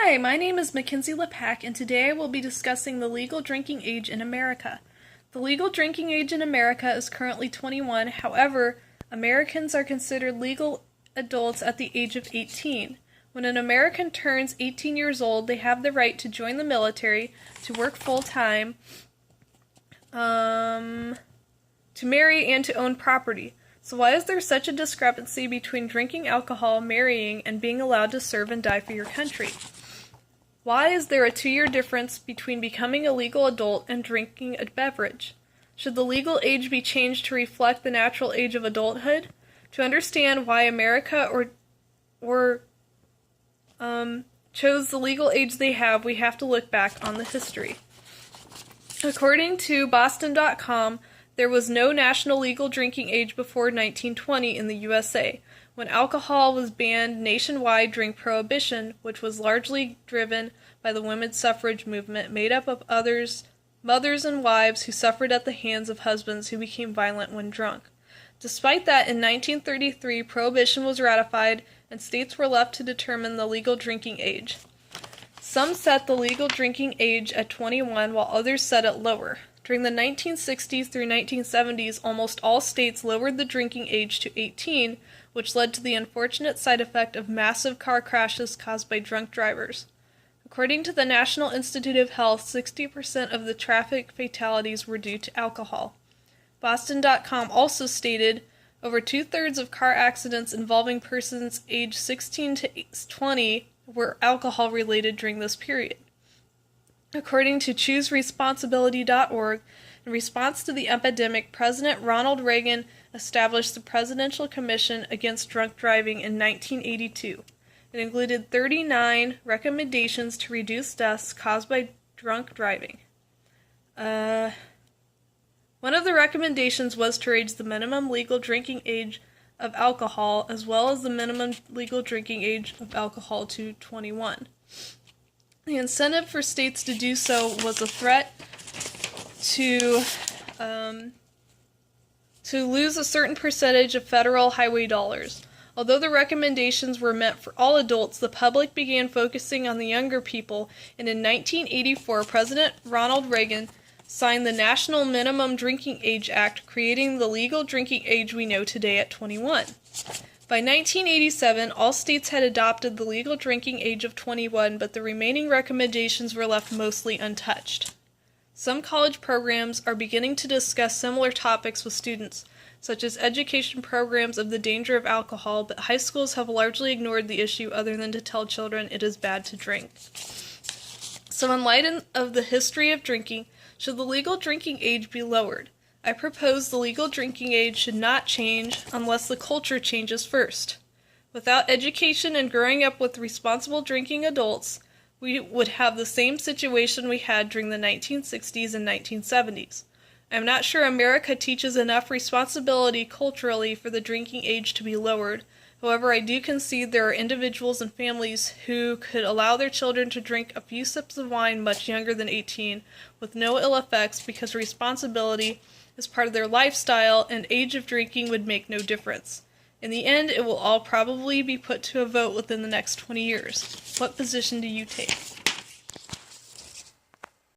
Hi, my name is Mackenzie Lepak, and today I will be discussing the legal drinking age in America. The legal drinking age in America is currently 21. However, Americans are considered legal adults at the age of 18. When an American turns 18 years old, they have the right to join the military, to work full-time, to marry, and to own property. So why is there such a discrepancy between drinking alcohol, marrying, and being allowed to serve and die for your country? Why is there a 2-year difference between becoming a legal adult and drinking a beverage? Should the legal age be changed to reflect the natural age of adulthood? To understand why America chose the legal age they have, we have to look back on the history. According to Boston.com, there was no national legal drinking age before 1920 in the USA, when alcohol was banned nationwide during Prohibition, which was largely driven by the women's suffrage movement, made up of mothers and wives who suffered at the hands of husbands who became violent when drunk. Despite that, in 1933, Prohibition was ratified, and states were left to determine the legal drinking age. Some set the legal drinking age at 21, while others set it lower. During the 1960s through 1970s, almost all states lowered the drinking age to 18, which led to the unfortunate side effect of massive car crashes caused by drunk drivers. According to the National Institute of Health, 60% of the traffic fatalities were due to alcohol. Boston.com also stated, over 2/3 of car accidents involving persons aged 16 to 20 were alcohol-related during this period. According to ChooseResponsibility.org, in response to the epidemic, President Ronald Reagan established the Presidential Commission Against Drunk Driving in 1982. It included 39 recommendations to reduce deaths caused by drunk driving. One of the recommendations was to raise the minimum legal drinking age of alcohol, as well as the minimum legal drinking age of alcohol to 21. The incentive for states to do so was a threat to lose a certain percentage of federal highway dollars. Although the recommendations were meant for all adults, the public began focusing on the younger people, and in 1984, President Ronald Reagan signed the National Minimum Drinking Age Act, creating the legal drinking age we know today at 21. By 1987, all states had adopted the legal drinking age of 21, but the remaining recommendations were left mostly untouched. Some college programs are beginning to discuss similar topics with students, such as education programs of the danger of alcohol, but high schools have largely ignored the issue other than to tell children it is bad to drink. So in light of the history of drinking, should the legal drinking age be lowered? I propose the legal drinking age should not change unless the culture changes first. Without education and growing up with responsible drinking adults, we would have the same situation we had during the 1960s and 1970s. I am not sure America teaches enough responsibility culturally for the drinking age to be lowered. However, I do concede there are individuals and families who could allow their children to drink a few sips of wine much younger than 18 with no ill effects because responsibility is part of their lifestyle and age of drinking would make no difference. In the end, it will all probably be put to a vote within the next 20 years. What position do you take?